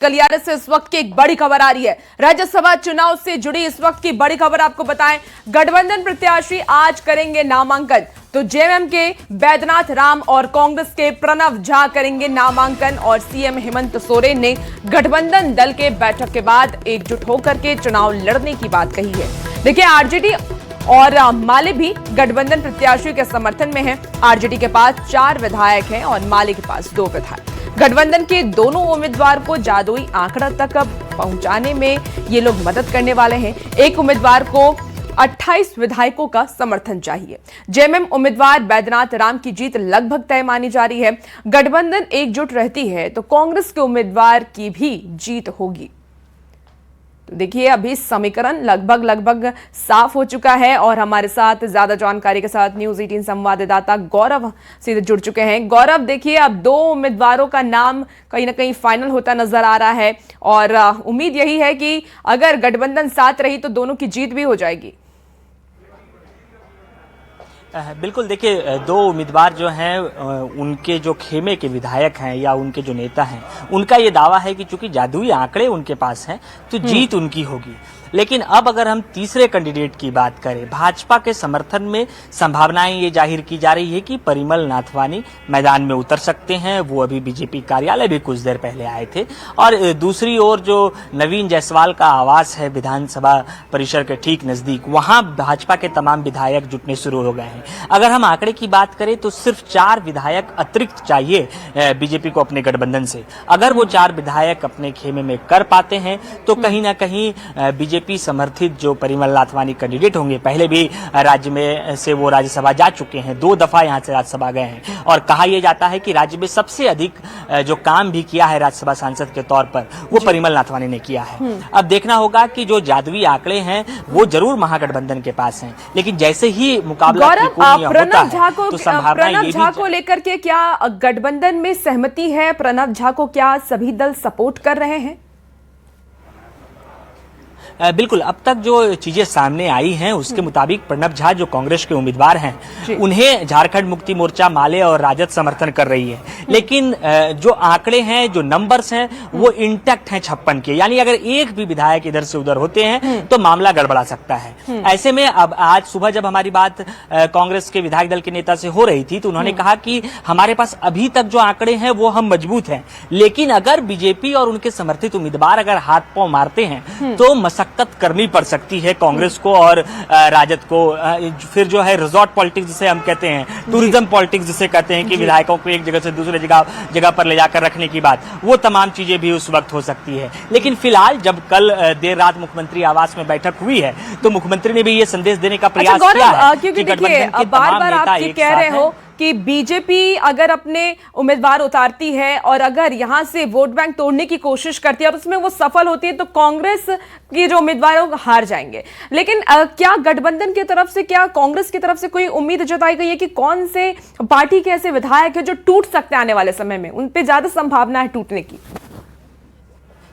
गलियारे से इस वक्त की एक बड़ी खबर आ रही है। राज्यसभा चुनाव से जुड़ी इस वक्त की बड़ी खबर आपको बताएं। गठबंधन प्रत्याशी आज करेंगे नामांकन। तो जेएमएम के बैद्यनाथ राम और कांग्रेस के प्रणव झा करेंगे नामांकन और सीएम हेमंत सोरेन ने गठबंधन दल के बैठक के बाद एकजुट होकर के चुनाव लड़ने की बात कही है। देखिए, आरजेडी और माले भी गठबंधन प्रत्याशियों के समर्थन में हैं। आरजेडी के पास 4 विधायक हैं और माले के पास 2 विधायक। गठबंधन के दोनों उम्मीदवार को जादुई आंकड़ा तक पहुंचाने में ये लोग मदद करने वाले हैं। एक उम्मीदवार को 28 विधायकों का समर्थन चाहिए। जेएमएम उम्मीदवार बैद्यनाथ राम की जीत लगभग तय मानी जा रही है। गठबंधन एकजुट रहती है तो कांग्रेस के उम्मीदवार की भी जीत होगी। तो देखिए, अभी समीकरण लगभग साफ हो चुका है और हमारे साथ ज्यादा जानकारी के साथ न्यूज़ 18 संवाददाता गौरव सीधे जुड़ चुके हैं। गौरव, देखिए, अब 2 उम्मीदवारों का नाम कहीं ना कहीं फाइनल होता नजर आ रहा है और उम्मीद यही है कि अगर गठबंधन साथ रही तो दोनों की जीत भी हो जाएगी। बिल्कुल, देखिए, 2 उम्मीदवार जो हैं उनके जो खेमे के विधायक हैं या उनके जो नेता हैं, उनका ये दावा है कि चूंकि जादुई आंकड़े उनके पास हैं तो जीत उनकी होगी। लेकिन अब अगर हम तीसरे कैंडिडेट की बात करें, भाजपा के समर्थन में संभावनाएं ये जाहिर की जा रही है कि परिमल नाथवानी मैदान में उतर सकते हैं। वो अभी बीजेपी कार्यालय भी कुछ देर पहले आए थे। और दूसरी ओर जो नवीन जायसवाल का आवास है विधानसभा परिसर के ठीक नजदीक, वहां भाजपा के तमाम विधायक जुटने शुरू हो गए हैं। अगर हम आंकड़े की बात करें तो सिर्फ 4 विधायक अतिरिक्त चाहिए बीजेपी को अपने गठबंधन से। अगर वो 4 विधायक अपने खेमे में कर पाते हैं तो कहीं ना कहीं बीजेपी समर्थित जो परिमल नाथवानी कैंडिडेट होंगे, पहले भी राज्य में से वो राज्यसभा जा चुके हैं, 2 दफा यहां से राज्यसभा गए हैं और कहा यह जाता है कि राज्य में सबसे अधिक जो काम भी किया है राज्यसभा सांसद के तौर पर वो परिमल नाथवानी ने किया है। अब देखना होगा कि जो जादुई आंकड़े हैं वो जरूर महागठबंधन के पास हैं, लेकिन जैसे ही मुकाबला प्रणव झा को लेकर के क्या गठबंधन में सहमति है? प्रणव झा को क्या सभी दल सपोर्ट कर रहे हैं? बिल्कुल, अब तक जो चीजें सामने आई हैं उसके मुताबिक प्रणव झा जो कांग्रेस के उम्मीदवार हैं उन्हें झारखंड मुक्ति मोर्चा, माले और राजद समर्थन कर रही है। लेकिन जो आंकड़े हैं, जो नंबर्स हैं, वो इंटैक्ट हैं 56 के। यानी अगर एक भी विधायक इधर से उधर होते हैं तो मामला गड़बड़ा सकता है। ऐसे में अब आज सुबह जब हमारी बात कांग्रेस के विधायक दल के नेता से हो रही थी तो उन्होंने कहा कि हमारे पास अभी तक जो आंकड़े हैं वो हम मजबूत हैं, लेकिन अगर बीजेपी और उनके समर्थित उम्मीदवार अगर हाथ पांव मारते हैं तो मशक्कत करनी पड़ सकती है कांग्रेस को और राजद को। फिर जो है रिजॉर्ट पॉलिटिक्स जिसे हम कहते हैं, टूरिज्म पॉलिटिक्स जिसे कहते हैं कि विधायकों को एक जगह से दूसरे जगह पर ले जाकर रखने की बात, वो तमाम चीजें भी उस वक्त हो सकती है। लेकिन फिलहाल जब कल देर रात मुख्यमंत्री आवास में बैठक हुई है तो मुख्यमंत्री ने भी ये संदेश देने का प्रयास किया है कि गठबंधन के तमाम नेता एक साथ हैं। कि बीजेपी अगर अपने उम्मीदवार उतारती है और अगर यहां से वोट बैंक तोड़ने की कोशिश करती है और उसमें वो सफल होती है तो कांग्रेस की जो उम्मीदवार है वो हार जाएंगे। लेकिन क्या गठबंधन की तरफ से, क्या कांग्रेस की तरफ से कोई उम्मीद जताई गई है कि कौन से पार्टी के ऐसे विधायक है जो टूट सकते हैं आने वाले समय में? उन पे ज्यादा संभावना है टूटने की?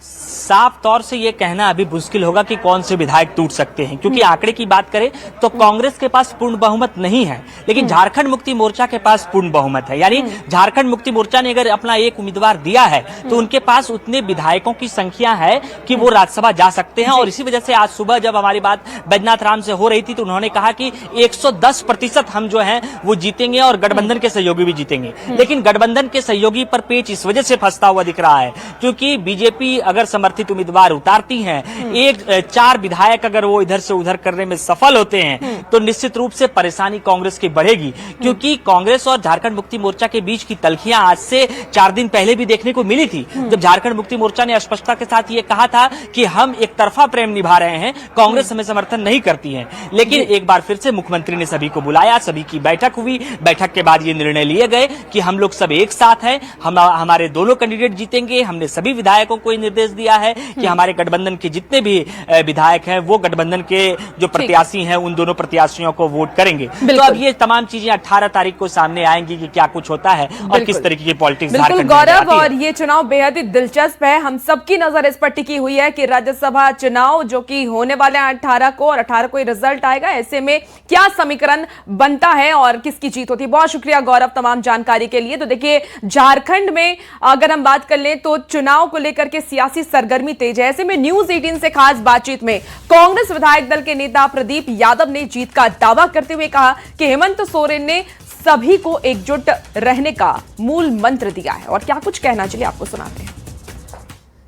साफ तौर से ये कहना अभी मुश्किल होगा कि कौन से विधायक टूट सकते हैं, क्योंकि आंकड़े की बात करें तो कांग्रेस के पास पूर्ण बहुमत नहीं है, लेकिन झारखंड मुक्ति मोर्चा के पास पूर्ण बहुमत है। यानी झारखंड मुक्ति मोर्चा ने अगर अपना एक उम्मीदवार दिया है तो उनके पास उतने विधायकों की संख्या है कि वो राज्यसभा जा सकते हैं। और इसी वजह से आज सुबह जब हमारी बात बैद्यनाथ राम से हो रही थी तो उन्होंने कहा कि 110% हम जो है वो जीतेंगे और गठबंधन के सहयोगी भी जीतेंगे। लेकिन गठबंधन के सहयोगी पर पेच इस वजह से फंसता हुआ दिख रहा है क्योंकि बीजेपी अगर समर्थित उम्मीदवार उतारती हैं, 4 विधायक अगर वो इधर से उधर करने में सफल होते हैं तो निश्चित रूप से परेशानी कांग्रेस की बढ़ेगी। क्योंकि कांग्रेस और झारखंड मुक्ति मोर्चा के बीच की तल्खियां आज से 4 दिन पहले भी देखने को मिली थी, जब झारखंड मुक्ति मोर्चा ने स्पष्टता के साथ ये कहा था कि हम एक तरफा प्रेम निभा रहे हैं, कांग्रेस हमें समर्थन नहीं करती है। लेकिन एक बार फिर से मुख्यमंत्री ने सभी को बुलाया, सभी की बैठक हुई। बैठक के बाद ये निर्णय लिए गए कि हम लोग सब एक साथ हैं, हमारे दोनों कैंडिडेट जीतेंगे। हमने सभी विधायकों को निर्देश दिया है है कि हमारे गठबंधन के जितने भी विधायक हैं वो गठबंधन के जो प्रत्याशी हैं उन दोनों प्रत्याशियों को वोट करेंगे। तो अब ये तमाम चीजें 18 तारीख को सामने आएंगी कि क्या कुछ होता है और किस तरीके की पॉलिटिक्स बिल्कुल गौरव, और ये चुनाव बेहद ही दिलचस्प है। हम सबकी नजर इस पर टिकी हुई है कि राज्यसभा चुनाव जो कि होने वाले हैं 18 को, और 18 को ही रिजल्ट आएगा। ऐसे में क्या समीकरण बनता है और किसकी जीत होती है। बहुत शुक्रिया गौरव तमाम जानकारी के लिए। तो देखिए, झारखंड में अगर हम बात कर लें तो चुनाव को लेकर के सियासी सरगर्मी तेज है। ऐसे में न्यूज 18 से खास बातचीत में कांग्रेस विधायक दल के नेता प्रदीप यादव ने जीत का दावा करते हुए कहा कि हेमंत सोरेन ने सभी को एकजुट रहने का मूल मंत्र दिया है। और क्या कुछ कहना, चलिए आपको सुनाते हैं।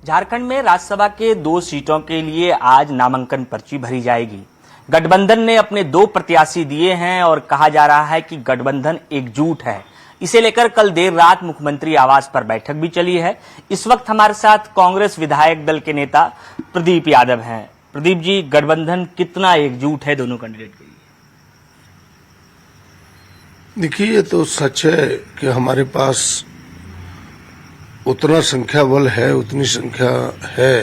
झारखंड में राज्यसभा के 2 सीटों के लिए आज नामांकन पर्ची भरी जाएगी। गठबंधन ने अपने 2 प्रत्याशी दिए हैं और कहा जा रहा है कि गठबंधन एकजुट है। इसे लेकर कल देर रात मुख्यमंत्री आवास पर बैठक भी चली है। इस वक्त हमारे साथ कांग्रेस विधायक दल के नेता प्रदीप यादव हैं। प्रदीप जी, गठबंधन कितना एकजुट है दोनों कैंडिडेट के लिए? देखिए, ये तो सच है कि हमारे पास उतना संख्या बल है, उतनी संख्या है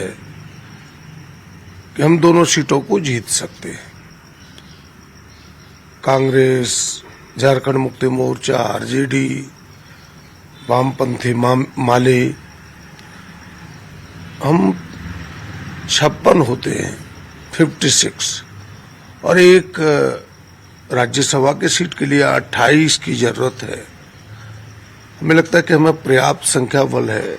कि हम दोनों सीटों को जीत सकते हैं। कांग्रेस, झारखंड मुक्ति मोर्चा, आरजेडी, वामपंथी माले, हम 56 होते हैं, 56, और एक राज्यसभा के सीट के लिए 28 की जरूरत है। हमें लगता है कि हमें पर्याप्त संख्या बल है।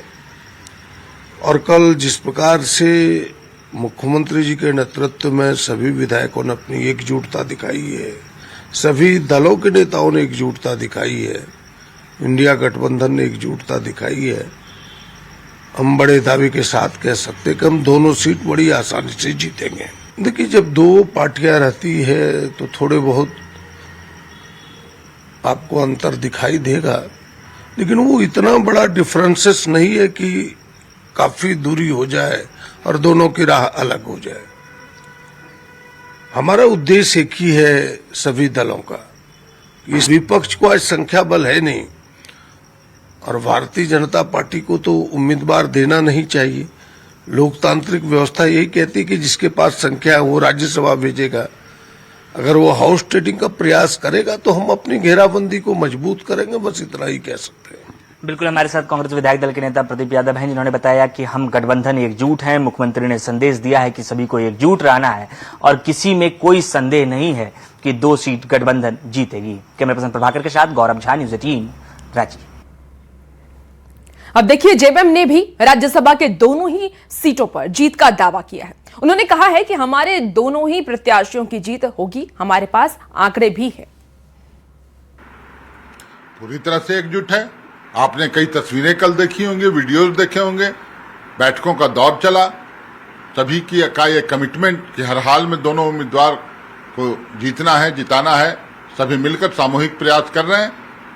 और कल जिस प्रकार से मुख्यमंत्री जी के नेतृत्व में सभी विधायकों ने अपनी एकजुटता दिखाई है, सभी दलों के नेताओं ने एकजुटता दिखाई है, इंडिया गठबंधन ने एकजुटता दिखाई है, हम बड़े दावे के साथ कह सकते हैं कि हम दोनों सीट बड़ी आसानी से जीतेंगे। देखिए, जब 2 पार्टियां रहती है तो थोड़े बहुत आपको अंतर दिखाई देगा, लेकिन वो इतना बड़ा डिफरेंसेस नहीं है कि काफी दूरी हो जाए और दोनों की राह अलग हो जाए। हमारा उद्देश्य एक ही है सभी दलों का। इस विपक्ष को आज संख्या बल है नहीं, और भारतीय जनता पार्टी को तो उम्मीदवार देना नहीं चाहिए। लोकतांत्रिक व्यवस्था यही कहती है कि जिसके पास संख्या है वो राज्यसभा भेजेगा। अगर वो हाउस ट्रेडिंग का प्रयास करेगा तो हम अपनी घेराबंदी को मजबूत करेंगे, बस इतना ही कह सकते हैं। बिल्कुल, हमारे साथ कांग्रेस विधायक दल के नेता प्रदीप यादव हैं, जिन्होंने बताया कि हम गठबंधन एकजुट हैं। मुख्यमंत्री ने संदेश दिया है कि सभी को एकजुट रहना है और किसी में कोई संदेह नहीं है कि 2 सीट गठबंधन जीतेगी। कैमरा पर्सन प्रभाकर के साथ गौरव झा, न्यूज 18 रांची। अब देखिए, जेएमएम ने भी राज्यसभा के दोनों ही सीटों पर जीत का दावा किया है। उन्होंने कहा है कि हमारे दोनों ही प्रत्याशियों की जीत होगी, हमारे पास आंकड़े भी हैं। पूरी तरह से एकजुट है। आपने कई तस्वीरें कल देखी होंगी, वीडियोस देखे होंगे, बैठकों का दौर चला। सभी की का ये कमिटमेंट कि हर हाल में दोनों उम्मीदवार को जीतना है, जिताना है, सभी मिलकर सामूहिक प्रयास कर रहे हैं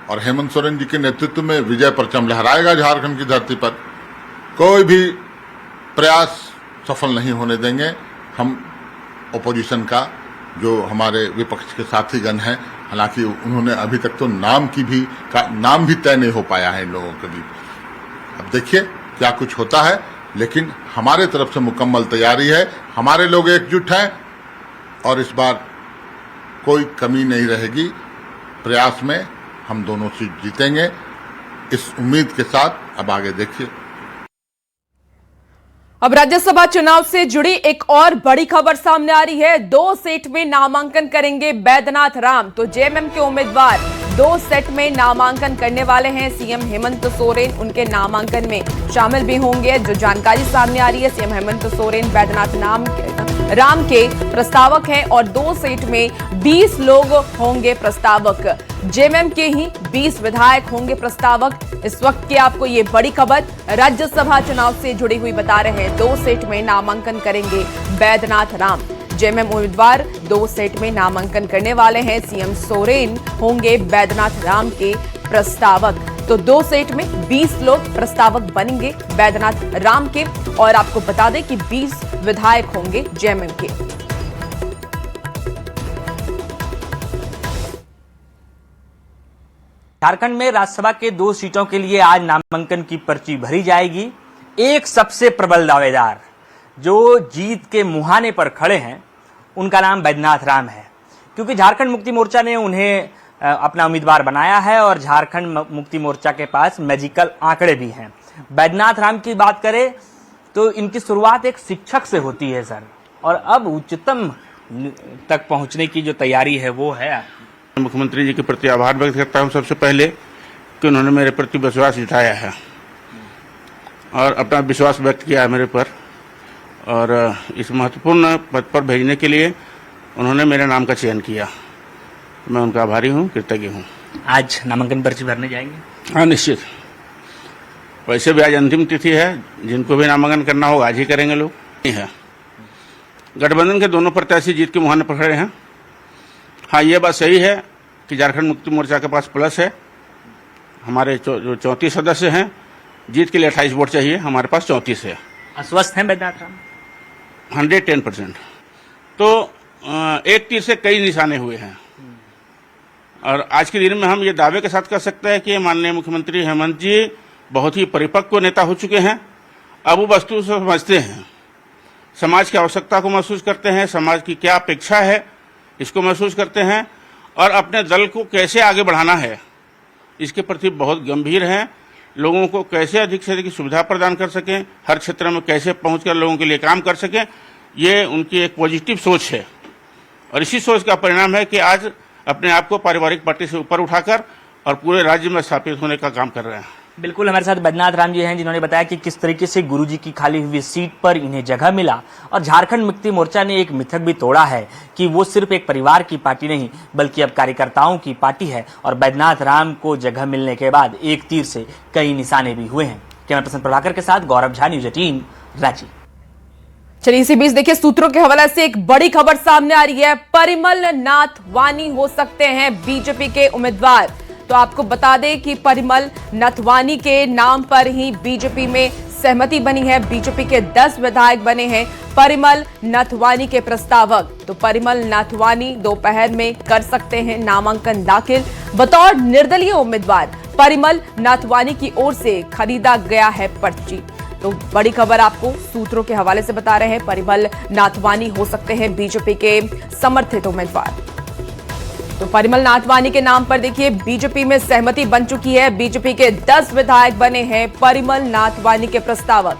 और हेमंत सोरेन जी के नेतृत्व में विजय परचम लहराएगा झारखंड की धरती पर। कोई भी प्रयास सफल नहीं होने देंगे। हम ओपोजिशन का जो हमारे विपक्ष के साथीगण हैं, हालांकि उन्होंने अभी तक तो नाम भी तय नहीं हो पाया है इन लोगों के बीच। अब देखिए क्या कुछ होता है, लेकिन हमारे तरफ से मुकम्मल तैयारी है। हमारे लोग एकजुट हैं और इस बार कोई कमी नहीं रहेगी। प्रयास में हम दोनों सीट जीतेंगे, इस उम्मीद के साथ अब आगे देखिए। अब राज्यसभा चुनाव से जुड़ी एक और बड़ी खबर सामने आ रही है। 2 सेट में नामांकन करेंगे बैद्यनाथ राम। तो जेएमएम के उम्मीदवार 2 सेट में नामांकन करने वाले हैं। सीएम हेमंत सोरेन उनके नामांकन में शामिल भी होंगे। जो जानकारी सामने आ रही है, सीएम हेमंत सोरेन बैद्यनाथ राम के प्रस्तावक हैं और 2 सेट में 20 लोग होंगे प्रस्तावक। जेएमएम के ही 20 विधायक होंगे प्रस्तावक। इस वक्त की आपको ये बड़ी खबर राज्यसभा चुनाव से जुड़ी हुई बता रहे हैं। 2 सेट में नामांकन करेंगे बैद्यनाथ राम। जेएमएम उम्मीदवार 2 सेट में नामांकन करने वाले हैं। सीएम सोरेन होंगे बैद्यनाथ राम के प्रस्तावक। तो 2 सेट में 20 लोग प्रस्तावक बनेंगे बैद्यनाथ राम के। और आपको बता दें कि 20 विधायक होंगे जेएमएम के। झारखंड में राज्यसभा के 2 सीटों के लिए आज नामांकन की पर्ची भरी जाएगी। एक सबसे प्रबल दावेदार जो जीत के मुहाने पर खड़े हैं उनका नाम बैद्यनाथ राम है, क्योंकि झारखंड मुक्ति मोर्चा ने उन्हें अपना उम्मीदवार बनाया है और झारखंड मुक्ति मोर्चा के पास मैजिकल आंकड़े भी हैं। बैद्यनाथ राम की बात करें तो इनकी शुरुआत एक शिक्षक से होती है सर, और अब उच्चतम तक पहुंचने की जो तैयारी है वो है। मुख्यमंत्री जी के प्रति आभार व्यक्त करता हूं सबसे पहले कि उन्होंने मेरे प्रति विश्वास जताया है और अपना विश्वास व्यक्त किया है मेरे पर, और इस महत्वपूर्ण पद पर भेजने के लिए उन्होंने मेरे नाम का चयन किया। मैं उनका आभारी हूं, कृतज्ञ हूं। आज नामांकन पर्ची भरने जाएंगे? हाँ, निश्चित। वैसे भी आज अंतिम तिथि है, जिनको भी नामांकन करना होगा आज ही करेंगे लोग। नहीं है, गठबंधन के दोनों प्रत्याशी जीत के मुहाने पर खड़े हैं। हाँ, ये बात सही है कि झारखंड मुक्ति मोर्चा के पास प्लस है। हमारे जो 34 सदस्य हैं, जीत के लिए 28 वोट चाहिए, हमारे पास 34 है। अस्वस्थ हैं बैद्यनाथ राम? 110%। तो एक तीर से कई निशाने हुए हैं, और आज के दिन में हम ये दावे के साथ कह सकते हैं कि माननीय मुख्यमंत्री हेमंत जी बहुत ही परिपक्व नेता हो चुके हैं। अब वो वस्तु से समझते हैं, समाज की आवश्यकता को महसूस करते हैं, समाज की क्या अपेक्षा है इसको महसूस करते हैं, और अपने दल को कैसे आगे बढ़ाना है इसके प्रति बहुत गंभीर हैं। लोगों को कैसे अधिक से अधिक सुविधा प्रदान कर सकें, हर क्षेत्र में कैसे पहुंचकर लोगों के लिए काम कर सकें, ये उनकी एक पॉजिटिव सोच है। और इसी सोच का परिणाम है कि आज अपने आप को पारिवारिक पार्टी से ऊपर उठाकर और पूरे राज्य में स्थापित होने का काम कर रहे हैं। बिल्कुल, हमारे साथ बैद्यनाथ राम जी हैं, जिन्होंने बताया कि किस तरीके से गुरुजी की खाली हुई सीट पर इन्हें जगह मिला, और झारखंड मुक्ति मोर्चा ने एक मिथक भी तोड़ा है कि वो सिर्फ एक परिवार की पार्टी नहीं बल्कि अब कार्यकर्ताओं की पार्टी है। और बैद्यनाथ राम को जगह मिलने के बाद एक तीर से कई निशाने भी हुए हैं। कैमरा पर्सन प्रभाकर के साथ गौरव झा, न्यूज़ 18, रांची। चलिए, इसी बीच देखिए सूत्रों के हवाले से एक बड़ी खबर सामने आ रही है। परिमल नाथ वानी हो सकते हैं बीजेपी के उम्मीदवार। तो आपको बता दें कि परिमल नथवानी के नाम पर ही बीजेपी में सहमति बनी है। बीजेपी के 10 विधायक बने हैं परिमल नथवानी के प्रस्तावक। तो परिमल नथवानी दोपहर में कर सकते हैं नामांकन दाखिल। बतौर निर्दलीय उम्मीदवार परिमल नथवानी की ओर से खरीदा गया है पर्ची। तो बड़ी खबर आपको सूत्रों के हवाले से बता रहे हैं, परिमल नाथवानी हो सकते हैं बीजेपी के समर्थित उम्मीदवार। तो परिमल नाथवानी के नाम पर देखिए बीजेपी में सहमति बन चुकी है। बीजेपी के 10 विधायक बने हैं परिमल नाथवानी के प्रस्तावक।